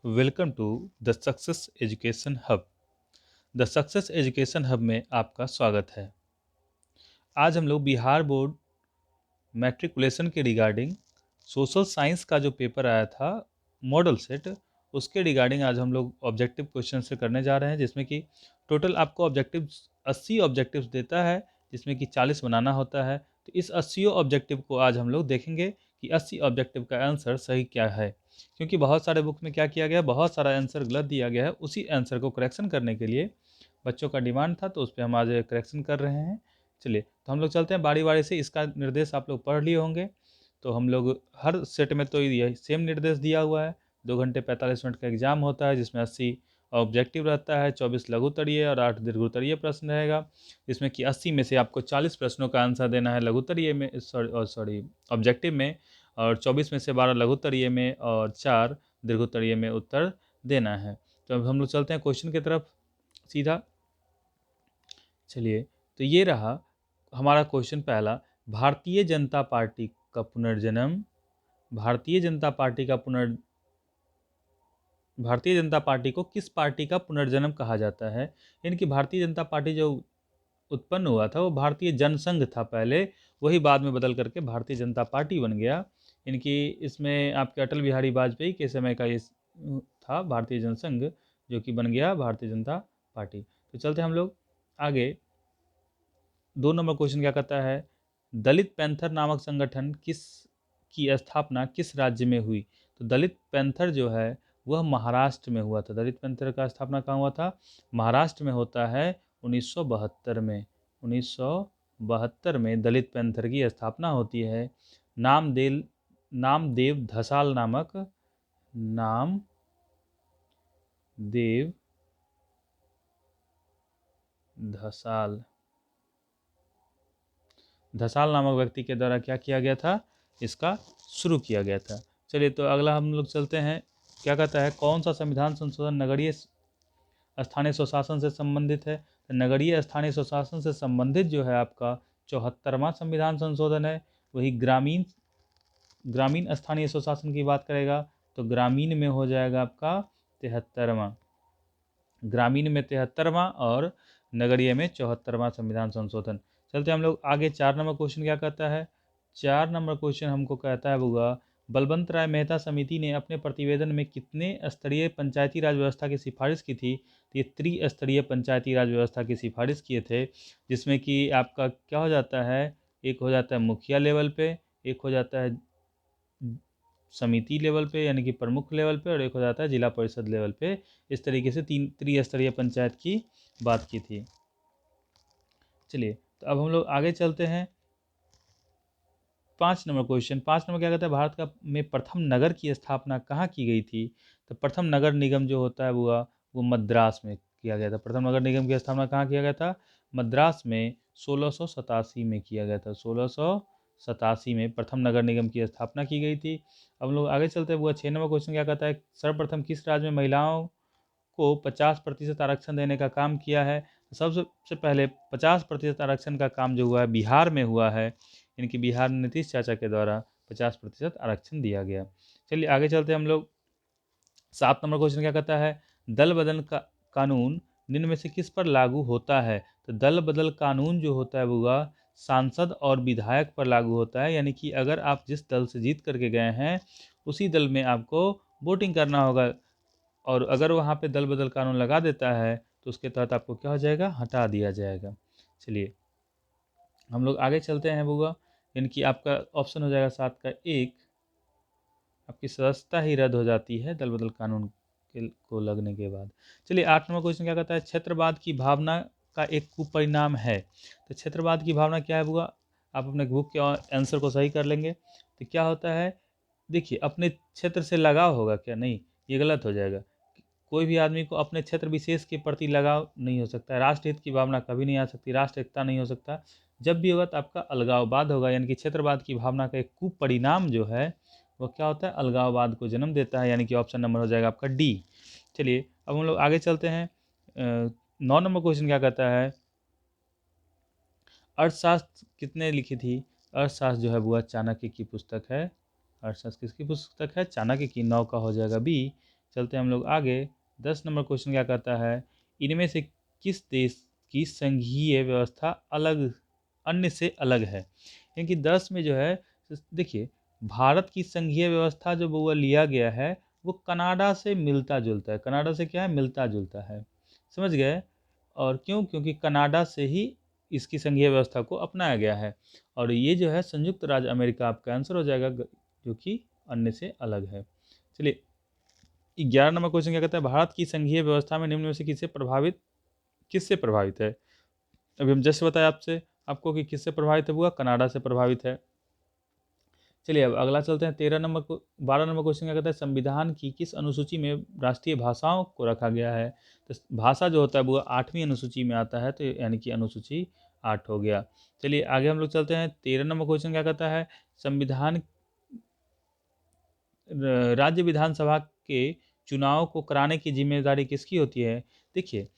Welcome to the success education hub. The success education hub में आपका स्वागत है। आज हम लोग बिहार बोर्ड मैट्रिकुलेशन के रिगार्डिंग सोशल साइंस का जो पेपर आया था मॉडल सेट, उसके रिगार्डिंग आज हम लोग ऑब्जेक्टिव क्वेश्चन से करने जा रहे हैं, जिसमें कि टोटल आपको ऑब्जेक्टिव 80 ऑब्जेक्टिव्स देता है, जिसमें कि 40 बनाना होता है। तो इस 80 ऑब्जेक्टिव को आज हम लोग देखेंगे कि 80 ऑब्जेक्टिव का आंसर सही क्या है, क्योंकि बहुत सारे बुक में क्या किया गया है, बहुत सारा आंसर गलत दिया गया है। उसी आंसर को करेक्शन करने के लिए बच्चों का डिमांड था, तो उस पर हम आज करेक्शन कर रहे हैं। चलिए, तो हम लोग चलते हैं बारी बारी से। इसका निर्देश आप लोग पढ़ लिए होंगे। तो हम लोग हर सेट में तो यही सेम निर्देश दिया हुआ है। 2 घंटे 45 मिनट का एग्जाम होता है, जिसमें 80 ऑब्जेक्टिव रहता है, 24 लघु उत्तरीय और 8 दीर्घ उत्तरीय प्रश्न रहेगा, जिसमें कि 80 में से आपको 40 प्रश्नों का आंसर देना है लघु उत्तरीय में, सॉरी ऑब्जेक्टिव में, और 24 में से 12 लघु उत्तरीय में और 4 दीर्घ उत्तरीय में उत्तर देना है। तो अब हम लोग चलते हैं क्वेश्चन की तरफ सीधा। चलिए, तो ये रहा हमारा क्वेश्चन पहला। भारतीय जनता पार्टी का पुनर्जन्म, भारतीय जनता पार्टी का भारतीय जनता पार्टी को किस पार्टी का पुनर्जन्म कहा जाता है? यानी कि भारतीय जनता पार्टी जो उत्पन्न हुआ था वो भारतीय जनसंघ था पहले, वही बाद में बदल करके भारतीय जनता पार्टी बन गया। इनकी इसमें आपके अटल बिहारी वाजपेयी के समय का ये था भारतीय जनसंघ, जो कि बन गया भारतीय जनता पार्टी। तो चलते हम लोग आगे। 2 नंबर क्वेश्चन क्या कहता है? दलित पैंथर नामक संगठन की स्थापना किस राज्य में हुई? तो दलित पैंथर जो है वह महाराष्ट्र में हुआ था। दलित पैंथर का स्थापना कहाँ हुआ था? महाराष्ट्र में होता है 1972 में। 1972 में दलित पैंथर की स्थापना होती है। नामदेव धसाल नामक, नामदेव धसाल नामक व्यक्ति के द्वारा क्या किया गया था? इसका शुरू किया गया था। चलिए, तो अगला हम लोग चलते हैं। क्या कहता है? कौन सा संविधान संशोधन नगरीय स्थानीय स्वशासन से संबंधित है? तो नगरीय स्थानीय स्वशासन से संबंधित जो है आपका 74वां संविधान संशोधन है। वही ग्रामीण स्थानीय स्वशासन की बात करेगा तो ग्रामीण में हो जाएगा आपका 73वां, ग्रामीण में 73वां और नगरीय में 74वां संविधान संशोधन। चलते हम लोग आगे। 4 नंबर क्वेश्चन क्या कहता है? 4 नंबर क्वेश्चन हमको कहता है होगा, बलवंत राय मेहता समिति ने अपने प्रतिवेदन में कितने स्तरीय पंचायती राज व्यवस्था की सिफारिश की थी? तो ये त्रिस्तरीय पंचायती राज व्यवस्था की सिफारिश किए थे, जिसमें कि आपका क्या हो जाता है? एक हो जाता है मुखिया लेवल पे, एक हो जाता है समिति लेवल पे यानी कि प्रमुख लेवल पे, और एक हो जाता है जिला परिषद लेवल पे। इस तरीके से 3 त्रिस्तरीय पंचायत की बात की थी। चलिए, तो अब हम लोग आगे चलते हैं। 5 नंबर क्वेश्चन। 5 नंबर क्या कहता है? भारत का में प्रथम नगर की स्थापना कहाँ की गई थी? तो प्रथम नगर निगम जो होता है वो मद्रास में किया गया था। प्रथम नगर निगम की स्थापना कहाँ किया गया था? मद्रास में 1687 में किया गया था। 1687 में प्रथम नगर निगम की स्थापना की गई थी। अब हम लोग आगे चलते हैं। 6 नंबर क्वेश्चन क्या कहता है? सर्वप्रथम किस राज्य में महिलाओं को 50% आरक्षण देने का काम किया है? सबसे पहले 50% आरक्षण का काम जो हुआ है बिहार में हुआ है। इनकी बिहार में नीतीश चाचा के द्वारा 50% आरक्षण दिया गया। चलिए आगे चलते हैं हम लोग। 7 नंबर क्वेश्चन क्या कहता है? दल बदल का कानून निम्न में से किस पर लागू होता है? तो दल बदल कानून जो होता है वो सांसद और विधायक पर लागू होता है। यानी कि अगर आप जिस दल से जीत करके गए हैं उसी दल में आपको वोटिंग करना होगा, और अगर वहाँ पे दल बदल कानून लगा देता है तो उसके तहत आपको क्या हो जाएगा? हटा दिया जाएगा। चलिए हम लोग आगे चलते हैं बुआ। इनकी आपका ऑप्शन हो जाएगा 7 का 1, आपकी सदस्यता ही रद्द हो जाती है दल बदल कानून को लगने के बाद। चलिए 8 नंबर क्वेश्चन क्या कहता है? क्षेत्रवाद की भावना का एक कुपरिणाम है। तो क्षेत्रवाद की भावना क्या है बुआ? आप अपने बुक के आंसर को सही कर लेंगे। तो क्या होता है? देखिए, अपने क्षेत्र से लगाव होगा क्या? नहीं, ये गलत हो जाएगा। कोई भी आदमी को अपने क्षेत्र विशेष के प्रति लगाव नहीं हो सकता है। राष्ट्र हित की भावना कभी नहीं आ सकती, राष्ट्र एकता नहीं हो सकता। जब भी होगा तो आपका अलगाववाद होगा। यानी कि क्षेत्रवाद की भावना का एक कुपरिणाम जो है वो क्या होता है? अलगाववाद को जन्म देता है। यानी कि ऑप्शन नंबर हो जाएगा आपका डी। चलिए अब हम लोग आगे चलते हैं। 9 नंबर क्वेश्चन क्या कहता है? अर्थशास्त्र कितने लिखी थी? अर्थशास्त्र जो है वो चाणक्य की पुस्तक है। अर्थशास्त्र किसकी पुस्तक है? चाणक्य की। 9 का हो जाएगा बी, चलते हैं हम लोग आगे। 10 नंबर क्वेश्चन क्या कहता है, इनमें से किस देश की संघीय व्यवस्था अन्य से अलग है। क्योंकि 10 में जो है, देखिए भारत की संघीय व्यवस्था जो वो लिया गया है वो कनाडा से मिलता जुलता है। कनाडा से क्या है, मिलता जुलता है, समझ गए। और क्यों, क्योंकि कनाडा से ही इसकी संघीय व्यवस्था को अपनाया गया है। और ये जो है संयुक्त राज्य अमेरिका आपका आंसर हो जाएगा, जो कि अन्य से अलग है। चलिए 11 नंबर क्वेश्चन क्या कहता है, भारत की संघीय व्यवस्था में निम्न में से किससे प्रभावित है। अभी हम जस्ट बताया आपको कि किससे प्रभावित है, हुआ कनाडा से प्रभावित है। चलिए अब अगला चलते हैं 12 नंबर क्वेश्चन क्या कहता है, संविधान की किस अनुसूची में राष्ट्रीय भाषाओं को रखा गया है। तो भाषा जो होता है वो 8वीं अनुसूची में आता है, तो यानी कि अनुसूची 8 हो गया। चलिए आगे हम लोग चलते हैं। 13 नंबर क्वेश्चन क्या कहता है, संविधान राज्य विधानसभा के चुनाव को कराने की जिम्मेदारी किसकी होती है। देखिए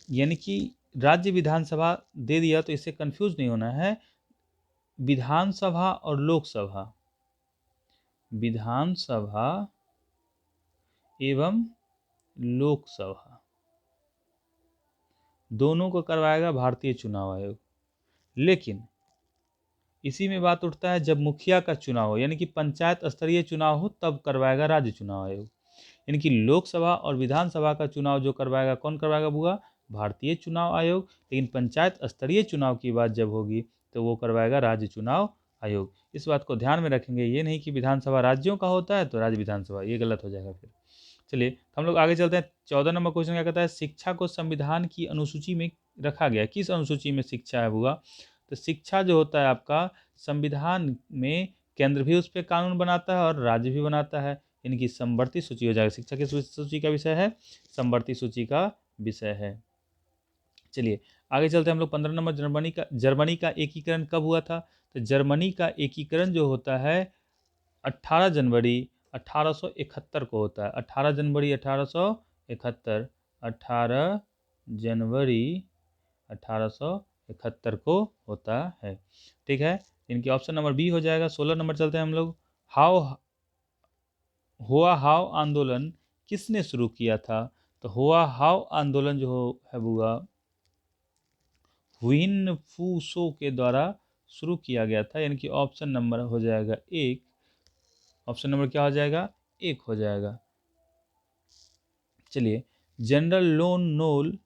यानी कि राज्य विधानसभा दे दिया तो इससे कंफ्यूज नहीं होना है। विधानसभा और लोकसभा, विधानसभा एवं लोकसभा दोनों को करवाएगा भारतीय चुनाव आयोग। लेकिन इसी में बात उठता है जब मुखिया का चुनाव हो, यानी कि पंचायत स्तरीय चुनाव हो, तब करवाएगा राज्य चुनाव आयोग। यानी कि लोकसभा और विधानसभा का चुनाव जो करवाएगा, कौन करवाएगा, बुआ भारतीय चुनाव आयोग। लेकिन पंचायत स्तरीय चुनाव की बात जब होगी तो वो करवाएगा राज्य चुनाव आयोग। इस बात को ध्यान में रखेंगे, ये नहीं कि विधानसभा राज्यों का होता है तो राज्य विधानसभा, ये गलत हो जाएगा फिर। चलिए हम लोग आगे चलते हैं। 14 नंबर क्वेश्चन क्या कहता है, शिक्षा को संविधान की अनुसूची में रखा गया है। किस अनुसूची में शिक्षा है बुआ। तो शिक्षा जो होता है आपका संविधान में केंद्र भी उस पर कानून बनाता है और राज्य भी बनाता है, इनकी समवर्ती सूची हो जाएगा। शिक्षा किस सूची का विषय है, समवर्ती सूची का विषय है। चलिए आगे चलते हैं हम लोग। 15 नंबर, जर्मनी का एकीकरण कब हुआ था। तो जर्मनी का एकीकरण जो होता है 18 जनवरी 1871 को होता है। 18 जनवरी 1871, 18 जनवरी 1871 को होता है, ठीक है। इनकी ऑप्शन नंबर बी हो जाएगा। 16 नंबर चलते हैं हम लोग। हाउ आंदोलन किसने शुरू किया था। तो हाउ आंदोलन जो है बुआ हुइन फू सो के द्वारा शुरू किया गया था, यानी कि ऑप्शन नंबर हो जाएगा एक। ऑप्शन नंबर क्या हो जाएगा, एक हो जाएगा। चलिए जनरल लोन नोल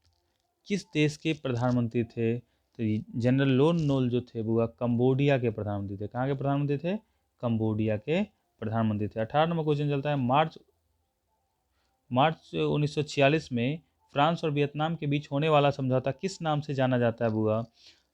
किस देश के प्रधानमंत्री थे। तो जनरल लोन नोल जो थे वो कंबोडिया के प्रधानमंत्री थे। कहाँ के प्रधानमंत्री थे, कंबोडिया के प्रधानमंत्री थे। 18 नंबर क्वेश्चन चलता है, मार्च 1946 में फ्रांस और वियतनाम के बीच होने वाला समझौता किस नाम से जाना जाता है बुआ।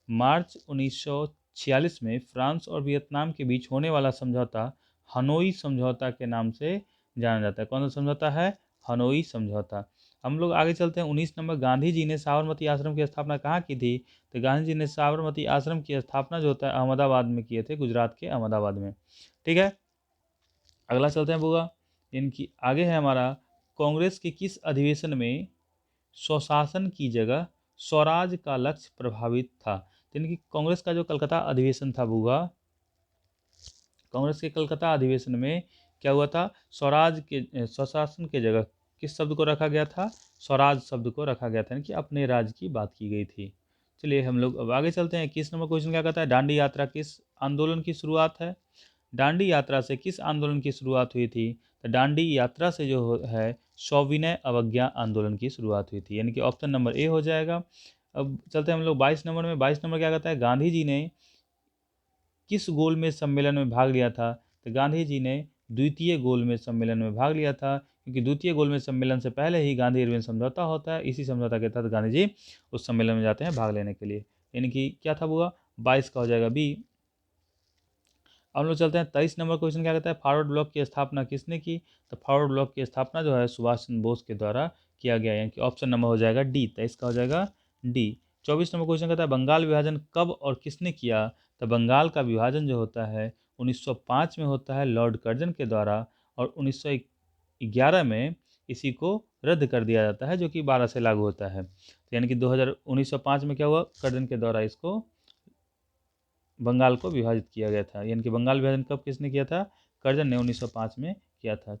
मार्च 1946 में फ्रांस और वियतनाम के बीच होने वाला समझौता हनोई समझौता के नाम से जाना जाता है। कौन सा समझौता है, हनोई समझौता। हम लोग आगे चलते हैं। 19 नंबर, गांधी जी ने साबरमती आश्रम की स्थापना कहाँ की थी। तो गांधी जी ने साबरमती आश्रम की स्थापना जो होता है अहमदाबाद में किए थे, गुजरात के अहमदाबाद में, ठीक है। अगला चलते हैं बुआ, इनकी आगे है हमारा, कांग्रेस के किस अधिवेशन में स्वशासन की जगह स्वराज का लक्ष्य प्रभावित था। तो इनकी कांग्रेस का जो कलकत्ता अधिवेशन था बुआ, कांग्रेस के कलकत्ता अधिवेशन में क्या हुआ था, स्वशासन के जगह किस शब्द को रखा गया था, स्वराज शब्द को रखा गया था, यानी कि अपने राज्य की बात की गई थी। चलिए हम लोग अब आगे चलते हैं। 21 नंबर क्वेश्चन क्या कहता है, दांडी यात्रा किस आंदोलन की शुरुआत है। दांडी यात्रा से किस आंदोलन की शुरुआत हुई थी। तो दांडी यात्रा से जो है सविनय अवज्ञा आंदोलन की शुरुआत हुई थी, यानी कि ऑप्शन नंबर ए हो जाएगा। अब चलते हैं हम लोग 22 नंबर में। 22 नंबर क्या कहता है, गांधी जी ने किस गोलमेज सम्मेलन में भाग लिया था। तो गांधी जी ने द्वितीय गोलमेज सम्मेलन में भाग लिया था, क्योंकि द्वितीय गोलमेज सम्मेलन से पहले ही गांधी इरविन समझौता होता है। इसी समझौता के तहत गांधी जी उस सम्मेलन में जाते हैं भाग लेने के लिए, यानी कि क्या था बुआ, 22 का हो जाएगा बी। अब हम लोग चलते हैं 23 नंबर क्वेश्चन क्या कहता है, फॉरवर्ड ब्लॉक की स्थापना किसने की। तो फॉरवर्ड ब्लॉक की स्थापना जो है सुभाष चंद्र बोस के द्वारा किया गया, यानी कि ऑप्शन नंबर हो जाएगा डी। 23 का हो जाएगा डी। 24 नंबर क्वेश्चन कहता है, बंगाल विभाजन कब और किसने किया। तो बंगाल का विभाजन जो होता है 1905 में होता है लॉर्ड कर्जन के द्वारा, और 1911 में इसी को रद्द कर दिया जाता है, जो कि 12 से लागू होता है। तो यानी कि 1905 में क्या हुआ, कर्जन के द्वारा इसको बंगाल को विभाजित किया गया था। यानी कि बंगाल विभाजन कब किसने किया था, कर्जन ने 1905 में किया था।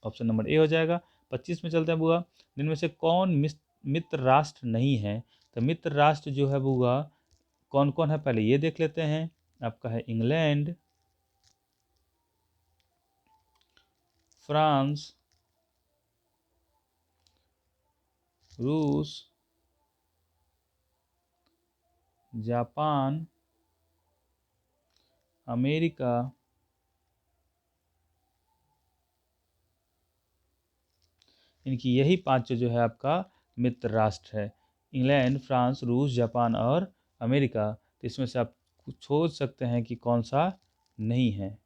ऑप्शन नंबर ए हो जाएगा। 25 में चलते हैं बुआ, जिनमें से कौन मित्र राष्ट्र नहीं है। तो मित्र राष्ट्र जो है बुआ कौन कौन है पहले ये देख लेते हैं। आपका है इंग्लैंड, फ्रांस, रूस, जापान, अमेरिका, इनकी यही पांचों जो है आपका मित्र राष्ट्र है। इंग्लैंड, फ्रांस, रूस, जापान और अमेरिका। तो इसमें से आप सोच सकते हैं कि कौन सा नहीं है।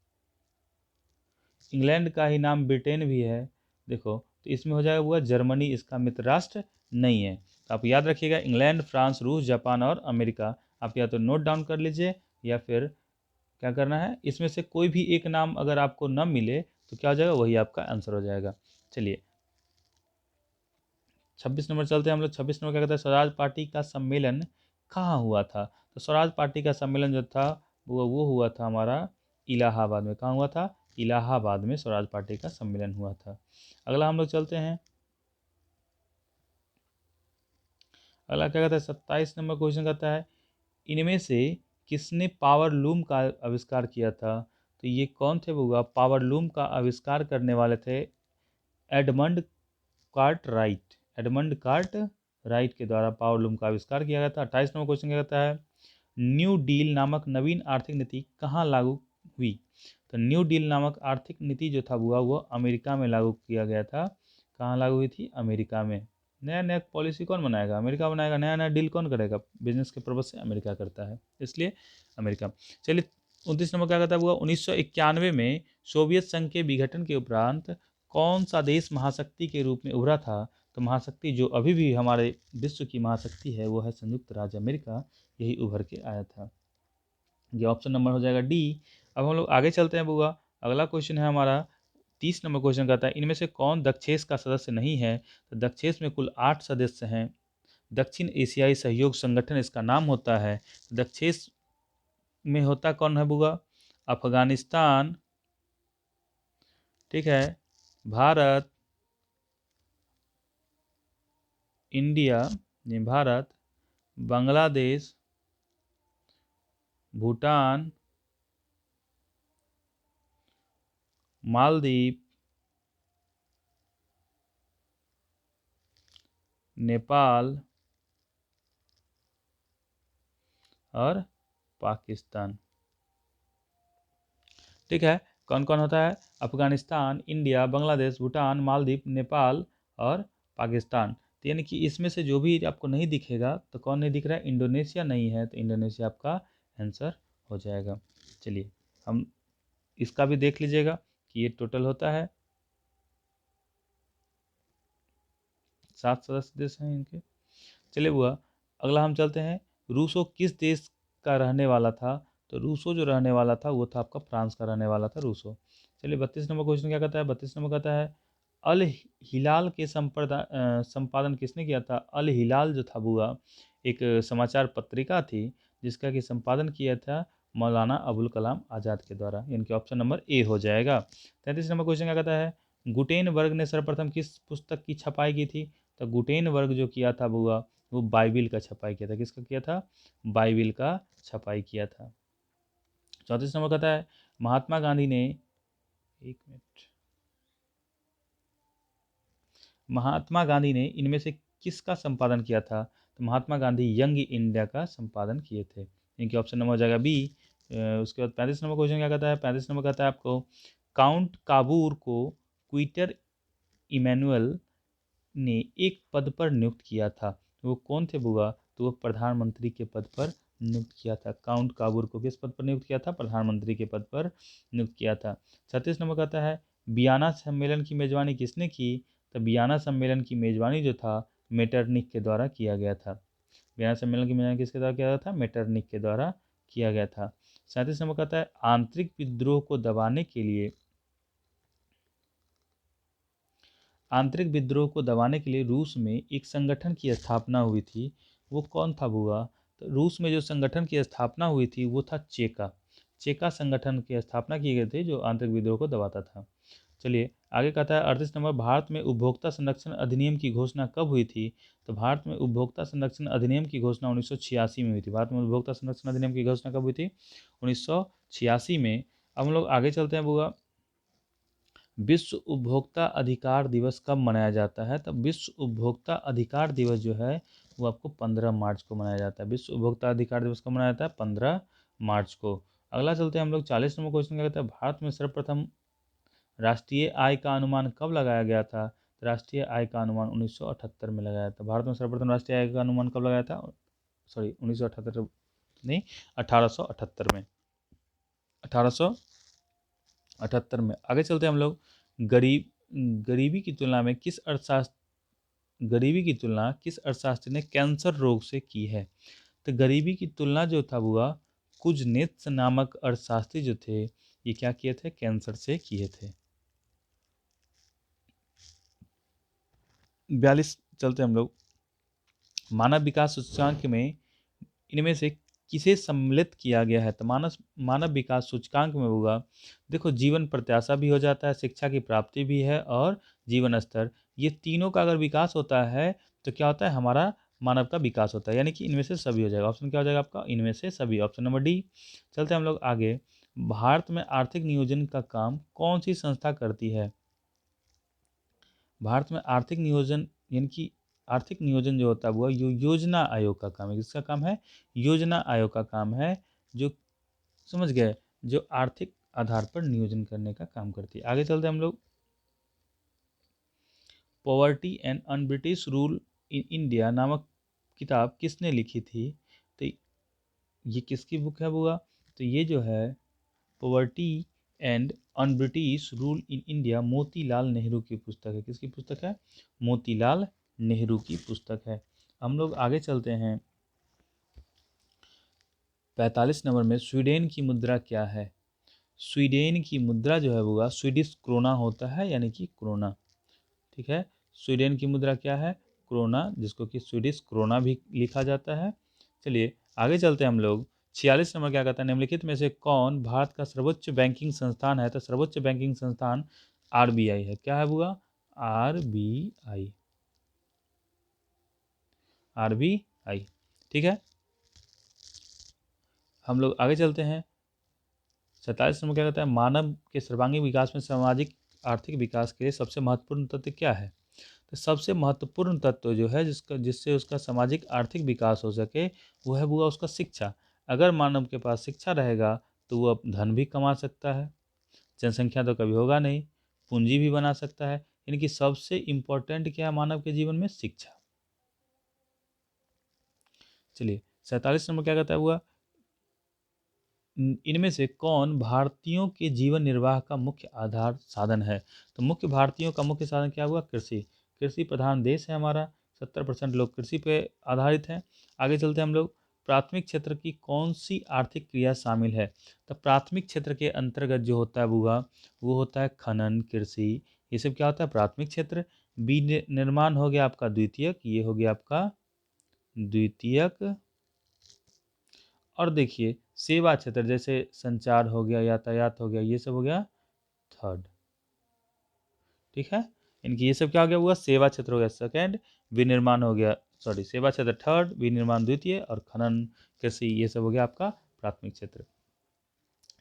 इंग्लैंड का ही नाम ब्रिटेन भी है देखो, तो इसमें हो जाएगा वो जर्मनी इसका मित्र राष्ट्र नहीं है। तो आप याद रखिएगा इंग्लैंड, फ्रांस, रूस, जापान और अमेरिका। आप या तो नोट डाउन कर लीजिए या फिर क्या करना है, इसमें से कोई भी एक नाम अगर आपको न मिले तो क्या हो जाएगा, वही आपका आंसर हो जाएगा। चलिए 26 नंबर चलते हैं हम लोग। 26 नंबर क्या कहता है, स्वराज पार्टी का सम्मेलन कहाँ हुआ था। तो स्वराज पार्टी का सम्मेलन जो था वो हुआ था हमारा इलाहाबाद में। कहाँ हुआ था, इलाहाबाद में स्वराज पार्टी का सम्मेलन हुआ था। अगला हम लोग चलते हैं, अगला क्या कहता है 27 नंबर क्वेश्चन कहता है, इनमें से किसने पावर लूम का आविष्कार किया था। तो ये कौन थे बुआ, पावर लूम का आविष्कार करने वाले थे Edmund cart right. Edmund cart right के द्वारा पावर लूम का आविष्कार किया गया था। 28 नंबर क्वेश्चन क्या कहता है, न्यू डील नामक नवीन आर्थिक नीति कहाँ लागू हुई। तो न्यू डील नामक आर्थिक नीति जो था हुआ वो अमेरिका में लागू किया गया था। कहाँ लागू हुई थी, अमेरिका में। नया नया पॉलिसी कौन बनाएगा, अमेरिका बनाएगा। नया नया डील कौन करेगा, बिजनेस के पर्पज से अमेरिका करता है, इसलिए अमेरिका। चलिए 29 नंबर क्या कहता है हुआ, 1991 में सोवियत संघ के विघटन के उपरांत कौन सा देश महाशक्ति के रूप में उभरा था। तो महाशक्ति जो अभी भी हमारे विश्व की महाशक्ति है वो है संयुक्त राज्य अमेरिका, यही उभर के आया था। ये ऑप्शन नंबर हो जाएगा डी। अब हम लोग आगे चलते हैं बुआ, अगला क्वेश्चन है हमारा 30 नंबर क्वेश्चन कहता है, इनमें से कौन दक्षेस का सदस्य नहीं है। तो दक्षेस में कुल 8 सदस्य हैं। दक्षिण एशियाई सहयोग संगठन इसका नाम होता है। दक्षेस में होता कौन है बुआ, अफगानिस्तान, ठीक है, भारत, इंडिया, भारत, बांग्लादेश, भूटान, मालदीव, नेपाल और पाकिस्तान। ठीक है, कौन कौन होता है, अफगानिस्तान, इंडिया, बांग्लादेश, भूटान, मालदीव, नेपाल और पाकिस्तान। तो यानी कि इसमें से जो भी आपको नहीं दिखेगा तो कौन नहीं दिख रहा है, इंडोनेशिया नहीं है, तो इंडोनेशिया आपका आंसर हो जाएगा। चलिए हम इसका भी देख लीजिएगा कि ये टोटल होता है 7 सदस्य देश हैं इनके। चलिए बुआ अगला हम चलते हैं, रूसो किस देश का रहने वाला था। तो रूसो जो रहने वाला था वो था आपका फ्रांस का रहने वाला था रूसो। चलिए 32 नंबर क्वेश्चन क्या कहता है, 32 नंबर कहता है, अल हिलाल के संपादन किसने किया था। अल हिलाल जो था बुआ एक समाचार पत्रिका थी जिसका कि संपादन किया था मौलाना अबुल कलाम आज़ाद के द्वारा, इनके ऑप्शन नंबर ए हो जाएगा। 33 नंबर क्वेश्चन क्या कहता है, गुटेनबर्ग ने सर्वप्रथम किस पुस्तक की छपाई की थी। तो गुटेनबर्ग जो किया था बुआ वो बाइबिल का छपाई किया था। किसका किया था, बाइबिल का छपाई किया था। 34 नंबर कहता है, महात्मा गांधी ने, एक मिनट, महात्मा गांधी ने इनमें से किसका संपादन किया था। तो महात्मा गांधी यंग इंडिया का संपादन किए थे, इनके ऑप्शन नंबर हो जाएगा बी। उसके बाद 35 नंबर क्वेश्चन क्या कहता है, 35 नंबर कहता है आपको, काउंट काबूर को क्विटर इमैनुअल ने एक पद पर नियुक्त किया था। वो कौन थे बुआ, तो वो प्रधानमंत्री के पद पर नियुक्त किया था। काउंट काबूर को किस पद पर नियुक्त किया था, प्रधानमंत्री के पद पर नियुक्त किया था। 36 नंबर कहता है, बियाना सम्मेलन की मेजबानी किसने की। तो बियाना सम्मेलन की मेजबानी जो था मेटरनिक के द्वारा किया गया था। बियाना सम्मेलन की मेजबानी किसके द्वारा किया गया था, मेटरनिक के द्वारा किया गया था। 37 नंबर कहता है, आंतरिक विद्रोह को दबाने के लिए, आंतरिक विद्रोह को दबाने के लिए रूस में एक संगठन की स्थापना हुई थी। वो कौन था बुआ, तो रूस में जो संगठन की स्थापना हुई थी वो था चेका। चेका संगठन की स्थापना की गई थी जो आंतरिक विद्रोह को दबाता था। चलिए आगे कहता है 38 नंबर, भारत में उपभोक्ता संरक्षण अधिनियम की घोषणा कब हुई थी? तो भारत में उपभोक्ता संरक्षण अधिनियम की घोषणा 1986 में हुई थी। भारत में उपभोक्ता संरक्षण अधिनियम की घोषणा कब हुई थी? 1986 में। अब हम लोग आगे चलते हैं बुआ, विश्व उपभोक्ता अधिकार दिवस कब मनाया जाता है? तो विश्व उपभोक्ता अधिकार दिवस जो है वो आपको 15 मार्च को मनाया जाता है। विश्व उपभोक्ता अधिकार दिवस कब मनाया जाता है? 15 मार्च को। अगला चलते हैं हम लोग 40 नंबर क्वेश्चन क्या कहता है, भारत में सर्वप्रथम राष्ट्रीय आय का अनुमान कब लगाया गया था? राष्ट्रीय आय का अनुमान 1978 में लगाया था। भारत में सर्वप्रथम राष्ट्रीय आय का अनुमान कब लगाया था? सॉरी 1978 नहीं, 1878 में, 1878 में। आगे चलते हैं हम लोग, गरीब गरीबी की तुलना में किस अर्थशास्त्र गरीबी की तुलना किस अर्थशास्त्री ने कैंसर रोग से की है? तो गरीबी की तुलना जो था हुआ कुजनेत्स नामक अर्थशास्त्री जो थे, ये क्या किए थे? कैंसर से किए थे। 42 चलते हम लोग, मानव विकास सूचकांक में इनमें से किसे सम्मिलित किया गया है? तो मानव विकास सूचकांक में होगा, देखो जीवन प्रत्याशा भी हो जाता है, शिक्षा की प्राप्ति भी है और जीवन स्तर, ये तीनों का अगर विकास होता है तो क्या होता है? हमारा मानव का विकास होता है, यानी कि इनमें से सभी हो जाएगा। ऑप्शन क्या हो जाएगा आपका? इनमें से सभी, ऑप्शन नंबर डी। चलते हैं हम लोग आगे, भारत में आर्थिक नियोजन का काम कौन सी संस्था करती है? भारत में आर्थिक नियोजन यानी कि आर्थिक नियोजन जो होता है वो योजना आयोग का काम है। किसका काम है? योजना आयोग का काम है, जो समझ गए, जो आर्थिक आधार पर नियोजन करने का काम करती है। आगे चलते हैं हम लोग, poverty and un British rule in India नामक किताब किसने लिखी थी? तो ये किसकी बुक है बुआ? तो ये जो है poverty and un British rule in India Motilal Nehru की पुस्तक है। किसकी पुस्तक है? मोतीलाल नेहरू की पुस्तक है। हम लोग आगे चलते हैं, 45 नंबर में, स्वीडन की मुद्रा क्या है? स्वीडन की मुद्रा जो है वो स्वीडिश क्रोना होता है, यानी कि क्रोना। ठीक है, स्वीडन की मुद्रा क्या है? क्रोना, जिसको कि स्वीडिश क्रोना भी लिखा जाता है। चलिए आगे चलते हैं हम लोग, 46 नंबर क्या कहता है, निम्नलिखित में से कौन भारत का सर्वोच्च बैंकिंग संस्थान है? तो सर्वोच्च बैंकिंग संस्थान आरबीआई है। क्या है बुआ? RBI, RBI. ठीक है, हम लोग आगे चलते हैं, 47 नंबर क्या कहता है, मानव के सर्वांगीण विकास में सामाजिक आर्थिक विकास के लिए सबसे महत्वपूर्ण तत्व क्या है? तो सबसे महत्वपूर्ण तत्व जो है जिससे उसका सामाजिक आर्थिक विकास हो सके वो है बुआ उसका शिक्षा। अगर मानव के पास शिक्षा रहेगा तो वो धन भी कमा सकता है, जनसंख्या तो कभी होगा नहीं, पूंजी भी बना सकता है, यानी कि सबसे इम्पोर्टेंट क्या है मानव के जीवन में? शिक्षा। चलिए 47 नंबर क्या कहता है हुआ, इनमें से कौन भारतीयों के जीवन निर्वाह का मुख्य आधार साधन है? तो मुख्य भारतीयों का मुख्य साधन क्या हुआ? कृषि। कृषि प्रधान देश है हमारा, 70% लोग कृषि पे आधारित हैं। आगे चलते हैं हम लोग, प्राथमिक क्षेत्र की कौन सी आर्थिक क्रिया शामिल है? तो प्राथमिक क्षेत्र के अंतर्गत जो होता है वो होता है खनन, कृषि, ये सब क्या होता है? प्राथमिक क्षेत्र। निर्माण हो गया आपका द्वितीयक, ये हो गया आपका द्वितीयक। और देखिए सेवा क्षेत्र जैसे संचार हो गया, यातायात हो गया, ये सब हो गया थर्ड। ठीक है, इनकी ये सब क्या हो गया? हुआ सेवा क्षेत्र हो गया सेकंड, विनिर्माण हो गया, सॉरी सेवा क्षेत्र थर्ड, विनिर्माण द्वितीय, और खनन कृषि ये सब हो गया आपका प्राथमिक क्षेत्र।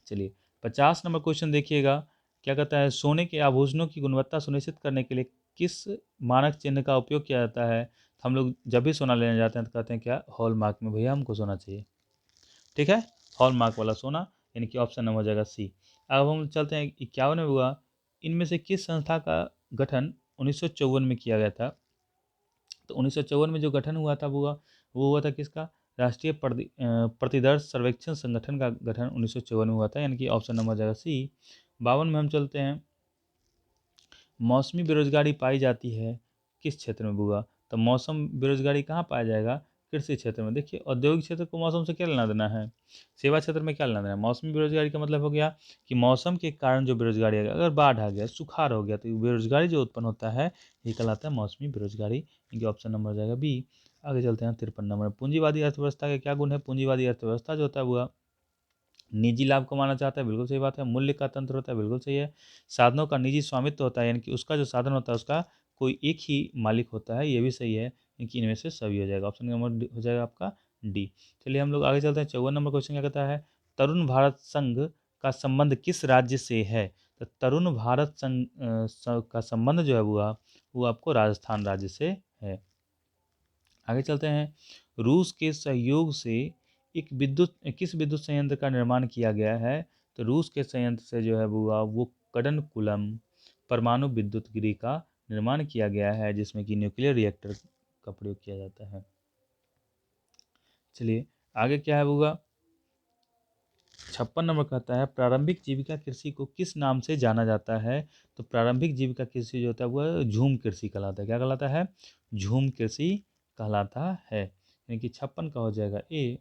चलिए 50 नंबर क्वेश्चन देखिएगा, क्या कहता है, सोने के आभूषणों की गुणवत्ता सुनिश्चित करने के लिए किस मानक चिन्ह का उपयोग किया जाता है? तो हम लोग जब भी सोना लेने जाते हैं तो कहते हैं क्या? हॉलमार्क में भैया हमको सोना चाहिए। ठीक है, हॉलमार्क वाला सोना, यानी कि ऑप्शन नंबर हो जाएगा सी। अब हम चलते हैं 51 में हुआ, इनमें से किस संस्था का गठन 1954 में किया गया था? तो 1954 में जो गठन हुआ था वो हुआ था किसका? राष्ट्रीय प्रतिदर्श सर्वेक्षण संगठन का गठन 1954 में हुआ था, यानी कि ऑप्शन नंबर हो जाएगा सी। 52 में हम चलते हैं, मौसमी बेरोजगारी पाई जाती है किस क्षेत्र में बुआ? तो मौसम बेरोजगारी कहाँ पाया जाएगा? कृषि क्षेत्र में। देखिए औद्योगिक क्षेत्र को मौसम से क्या लेना देना है? सेवा क्षेत्र में क्या लेना देना है? मौसमी बेरोजगारी का मतलब हो गया कि मौसम के कारण जो बेरोजगारी आ गया, अगर बाढ़ आ गया, सुखाड़ हो गया, तो बेरोजगारी जो उत्पन्न होता है ये कहलाता है मौसमी बेरोजगारी, इनके ऑप्शन नंबर हो जाएगा बी। आगे चलते हैं 53 नंबर, पूंजीवादी अर्थव्यवस्था के क्या गुण है? पूंजीवादी अर्थव्यवस्था जो होता है वो निजी लाभ को माना चाहता है, बिल्कुल सही बात है। मूल्य का तंत्र होता है, बिल्कुल सही है। साधनों का निजी स्वामित्व होता है, यानी कि उसका जो साधन होता है उसका कोई एक ही मालिक होता है, ये भी सही है। यानी इनमें से सभी हो जाएगा। ऑप्शन नंबर हो जाएगा आपका डी। चलिए हम लोग आगे चलते हैं। 54 नंबर क्वेश्चन क्या कहता है, तरुण भारत संघ का संबंध किस राज्य से है। तो तरुण भारत संघ का संबंध जो है वो आपको राजस्थान राज्य से है। आगे चलते हैं। रूस के सहयोग से किस विद्युत संयंत्र का निर्माण किया गया है। तो रूस के संयंत्र से जो है वो कड़नकुलम परमाणु विद्युत गृह का निर्माण किया गया है, जिसमें कि न्यूक्लियर रिएक्टर का प्रयोग किया जाता है। चलिए आगे क्या है 56 नंबर कहता है, प्रारंभिक जीविका कृषि को किस नाम से जाना जाता है। तो प्रारंभिक जीविका कृषि जो होता है वह झूम कृषि कहलाता है। क्या कहलाता है, झूम कृषि कहलाता है। यानी कि 56 का हो जाएगा ए।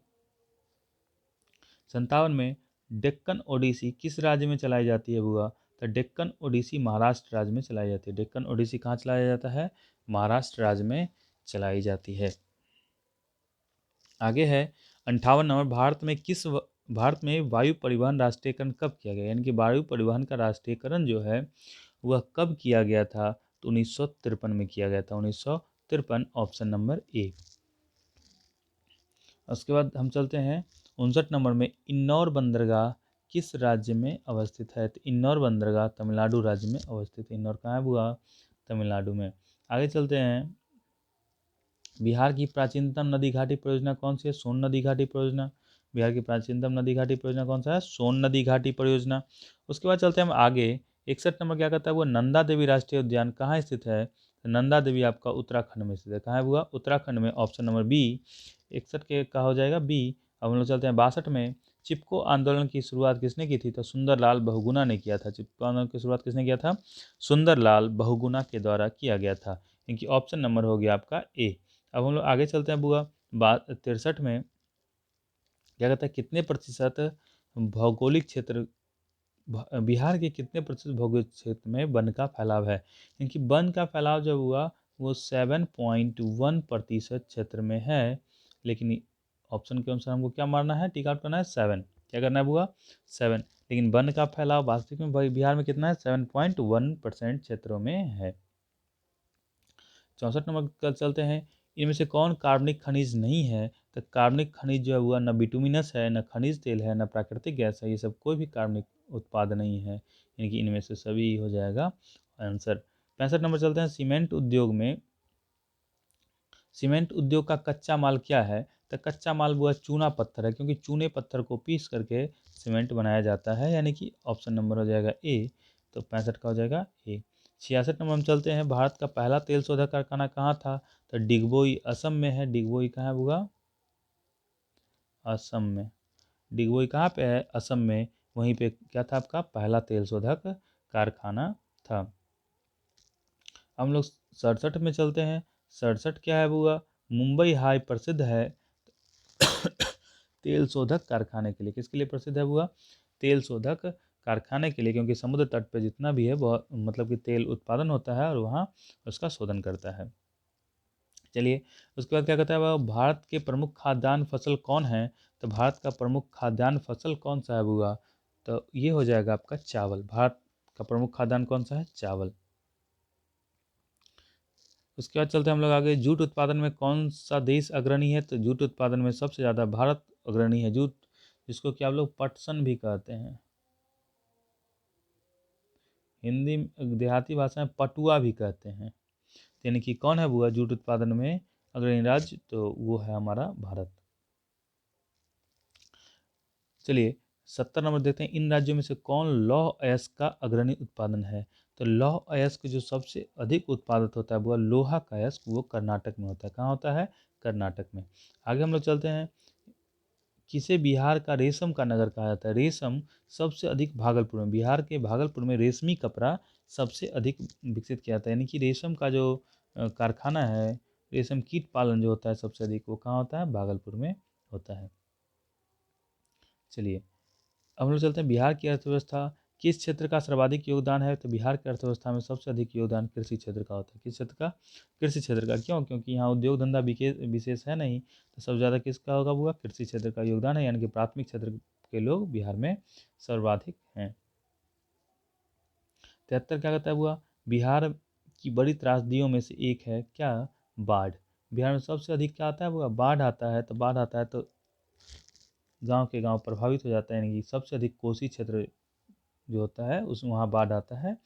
57 में डेक्कन ओडिसी किस राज्य में चलाई जाती है तो डेक्कन ओडिसी महाराष्ट्र राज्य में चलाई जाती है। डेक्कन ओडिसी कहाँ चलाया जाता है, महाराष्ट्र राज्य में चलाई जाती है। आगे है 58 नंबर, भारत में वायु परिवहन राष्ट्रीयकरण कब किया गया। यानी कि वायु परिवहन का राष्ट्रीयकरण जो है वह कब किया गया था। तो 1953 में किया गया था, 1953, ऑप्शन नंबर ए। उसके बाद हम चलते हैं 59 नंबर में, इंदौर बंदरगाह किस राज्य में अवस्थित है। तो इंदौर बंदरगाह तमिलनाडु राज्य में अवस्थित है। इंदौर कहाँ है तमिलनाडु में। आगे चलते हैं। बिहार की प्राचीनतम नदी घाटी परियोजना कौन सी है। सोन नदी घाटी परियोजना। बिहार की प्राचीनतम नदी घाटी परियोजना कौन सा है, सोन नदी घाटी परियोजना। उसके बाद चलते हैं हम आगे। 61 नंबर क्या कहता है, वो नंदा देवी राष्ट्रीय उद्यान कहाँ स्थित है। तो नंदा देवी आपका उत्तराखंड में स्थित है। कहाँ है उत्तराखंड में, ऑप्शन नंबर बी। 61 के का हो जाएगा बी। अब हम लोग चलते हैं 62 में। चिपको आंदोलन की शुरुआत किसने की थी। तो सुंदरलाल बहुगुणा ने किया था। चिपको आंदोलन की शुरुआत किसने किया था, सुंदरलाल बहुगुणा के द्वारा किया गया था। इनकी ऑप्शन नंबर हो गया आपका ए। अब हम लोग आगे चलते हैं 63 में क्या कहता है, कितने प्रतिशत भौगोलिक क्षेत्र बिहार के कितने प्रतिशत भौगोलिक क्षेत्र में वन का फैलाव है। क्योंकि वन का फैलाव जो वो 7.1% क्षेत्र में है। लेकिन ऑप्शन के अनुसार हमको क्या मारना है, टिक आउट करना है 7। क्या करना है 7। लेकिन वन का फैलाव वास्तविक में बिहार में कितना है, 7.1% क्षेत्रों में है। 64 नंबर का चलते हैं। इनमें से कौन कार्बनिक खनिज नहीं है। तो कार्बनिक खनिज जो है वह न बिटुमिनस है, न खनिज तेल है, न प्राकृतिक गैस है। ये सब कोई भी कार्बनिक उत्पाद नहीं है। यानी कि इनमें से सभी हो जाएगा आंसर। 65 नंबर चलते हैं। सीमेंट उद्योग का कच्चा माल क्या है। तो कच्चा माल वो चूना पत्थर है, क्योंकि चूने पत्थर को पीस करके सीमेंट बनाया जाता है। यानी कि ऑप्शन नंबर हो जाएगा ए। तो 65 का हो जाएगा ए। 66 नंबर हम चलते हैं। भारत का पहला तेल शोधक कारखाना कहाँ था। तो डिगबोई असम में है। डिगबोई कहाँ है असम में। डिगबोई कहाँ पे है, असम में। वहीं पे क्या था आपका पहला तेल शोधक कारखाना था। हम लोग 67 में चलते हैं। 67 क्या है मुंबई हाई प्रसिद्ध है तेल शोधक कारखाने के लिए। किसके लिए प्रसिद्ध है तेल शोधक कारखाने के लिए, क्योंकि समुद्र तट पे जितना भी है बहुत मतलब कि तेल उत्पादन होता है और वहाँ उसका शोधन करता है। चलिए उसके बाद क्या कहता है भारत के प्रमुख खाद्यान्न फसल कौन है। तो भारत का प्रमुख खाद्यान्न फसल कौन सा है तो ये हो जाएगा आपका चावल। भारत का प्रमुख खाद्यान्न कौन सा है, चावल। उसके बाद चलते हैं हम लोग आगे। जूट उत्पादन में कौन सा देश अग्रणी है। तो जूट उत्पादन में सबसे ज़्यादा भारत अग्रणी है। जूट जिसको कि आप लोग पटसन भी कहते हैं, हिंदी देहाती भाषा में पटुआ भी कहते हैं। यानी कि कौन है जूट उत्पादन में अग्रणी राज्य, तो वो है हमारा भारत। चलिए 70 नंबर देखते हैं। इन राज्यों में से कौन लौह अयस्क का अग्रणी उत्पादन है। तो लौह अयस्क जो सबसे अधिक उत्पादित होता है वो लोहा का अयस्क, वो कर्नाटक में होता है। कहाँ होता है, कर्नाटक में। आगे हम लोग चलते हैं। किसे बिहार का रेशम का नगर कहा जाता है। रेशम सबसे अधिक भागलपुर में, बिहार के भागलपुर में रेशमी कपड़ा सबसे अधिक विकसित किया जाता है। यानी कि रेशम का जो कारखाना है, रेशम कीट पालन जो होता है सबसे अधिक, वो कहाँ होता है, भागलपुर में होता है। चलिए अब हम लोग चलते हैं। बिहार की अर्थव्यवस्था किस क्षेत्र का सर्वाधिक योगदान है। तो बिहार की अर्थव्यवस्था में सबसे अधिक योगदान कृषि क्षेत्र का होता है। किस क्षेत्र का, कृषि क्षेत्र का। क्यों, क्योंकि यहाँ उद्योग धंधा विशेष है नहीं, तो सबसे ज़्यादा किसका होगा कृषि क्षेत्र का योगदान है। यानी कि प्राथमिक क्षेत्र के लोग बिहार में सर्वाधिक हैं। 73 क्या कहता है हुआ, बिहार की बड़ी त्रासदियों में से एक है क्या, बाढ़। बिहार में सबसे अधिक क्या आता है हुआ, बाढ़ आता है। तो बाढ़ आता है तो गांव के गांव प्रभावित हो जाता है, यानी कि सबसे अधिक कोसी क्षेत्र जो होता है उस वहाँ बाढ़ आता है।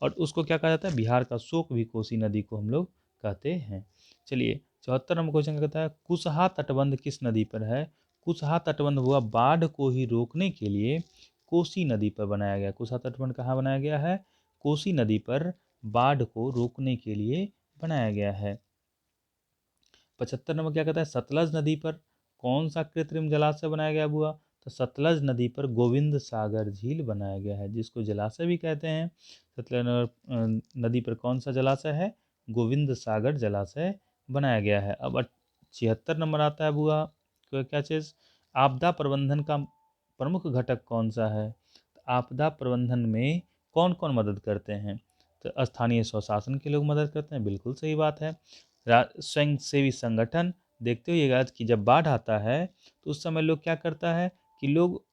और उसको क्या कहा जाता है, बिहार का शोक भी कोसी नदी को हम लोग कहते हैं। चलिए 74 नंबर क्वेश्चन क्या कहता है, कुशहा तटबंध किस नदी पर है। कुशहा तटबंध हुआ बाढ़ को ही रोकने के लिए कोसी नदी पर बनाया गया। कुशहा तटबंध कहाँ बनाया गया है, कोसी नदी पर बाढ़ को रोकने के लिए बनाया गया है। 75 नंबर क्या कहता है, सतलज नदी पर कौन सा कृत्रिम जलाशय बनाया गया हुआ। तो सतलज नदी पर गोविंद सागर झील बनाया गया है, जिसको जलाशय भी कहते हैं। सतलज नदी पर कौन सा जलाशय है, गोविंद सागर जलाशय बनाया गया है। अब 76 नंबर आता है बुआ, क्या चीज़, आपदा प्रबंधन का प्रमुख घटक कौन सा है। तो आपदा प्रबंधन में कौन कौन मदद करते हैं। तो स्थानीय स्वशासन के लोग मदद करते हैं, बिल्कुल सही बात है। स्वयं सेवी संगठन, देखते हुइएगा कि जब बाढ़ आता है तो उस समय लोग क्या करता है कि लोग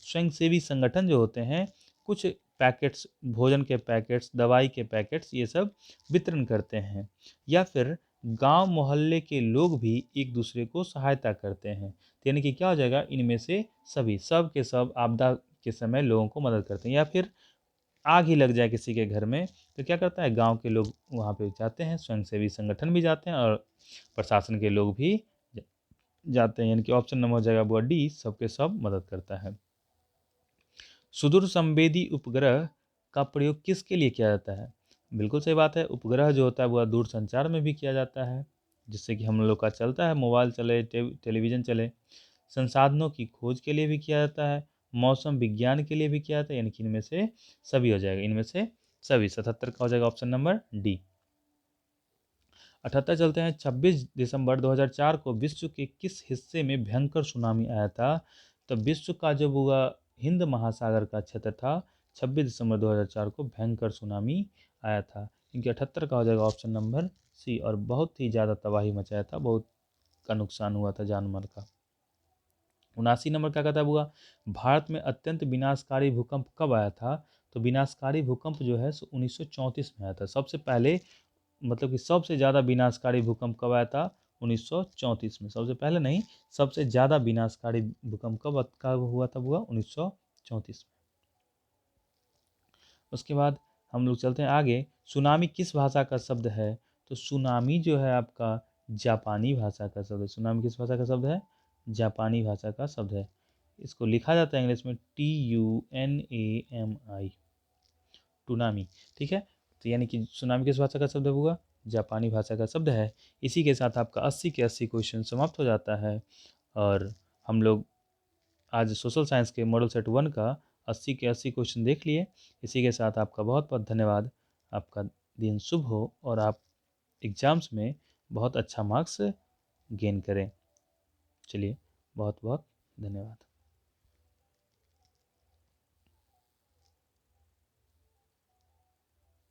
स्वयं सेवी संगठन जो होते हैं कुछ पैकेट्स, भोजन के पैकेट्स, दवाई के पैकेट्स, ये सब वितरण करते हैं। या फिर गांव मोहल्ले के लोग भी एक दूसरे को सहायता करते हैं। तो यानी कि क्या हो जाएगा, इनमें से सभी, सब के सब आपदा के समय लोगों को मदद करते हैं। या फिर आग ही लग जाए किसी के घर में तो क्या करता है, गांव के लोग वहाँ पे जाते हैं, स्वयंसेवी संगठन भी जाते हैं और प्रशासन के लोग भी जाते हैं। यानी कि ऑप्शन नंबर हो जाएगा वो डी, सबके सब मदद करता है। सुदूर संवेदी उपग्रह का प्रयोग किसके लिए किया जाता है। बिल्कुल सही बात है, उपग्रह जो होता है वह दूर संचार में भी किया जाता है, जिससे कि हम लोग का चलता है, मोबाइल चले, टेलीविज़न चले। संसाधनों की खोज के लिए भी किया जाता है, मौसम विज्ञान के लिए भी किया जाता है। यानी कि इनमें से सभी हो जाएगा, इनमें से सभी। 77 का हो जाएगा ऑप्शन नंबर डी। 78 चलते हैं, 26 दिसंबर 2004 को विश्व के किस हिस्से में भयंकर सुनामी आया था। तो विश्व का जो हुआ हिंद महासागर का क्षेत्र था, 26 दिसंबर 2004 को भयंकर सुनामी आया था। इनके 78 का हो जाएगा ऑप्शन नंबर सी। और बहुत ही ज़्यादा तबाही मचाया था, बहुत का नुकसान हुआ था जानमाल का। 79 नंबर क्या कहता है बुआ, भारत में अत्यंत विनाशकारी भूकंप कब आया था। तो विनाशकारी भूकंप जो है 1934 में आया था सबसे पहले। मतलब कि सबसे ज़्यादा विनाशकारी भूकंप कब आया था, 1934 में। सबसे पहले नहीं, सबसे ज़्यादा विनाशकारी भूकंप कब हुआ था बुआ, 1934 में। उसके बाद हम लोग चलते हैं आगे, सुनामी किस भाषा का शब्द है। तो सुनामी जो है आपका जापानी भाषा का शब्द है। सुनामी किस भाषा का शब्द है, जापानी भाषा का शब्द है। इसको लिखा जाता है इंग्लिश में TUNAMI, टूनामी। ठीक है, तो यानी कि सुनामी किस भाषा का शब्द हुआ, जापानी भाषा का शब्द है। इसी के साथ आपका 80 के 80 क्वेश्चन समाप्त हो जाता है। और हम लोग आज सोशल साइंस के मॉडल सेट 1 का 80 के 80 क्वेश्चन देख लिए। इसी के साथ आपका बहुत बहुत धन्यवाद। आपका दिन शुभ हो और आप एग्ज़ाम्स में बहुत अच्छा मार्क्स गेन करें। चलिए, बहुत बहुत धन्यवाद।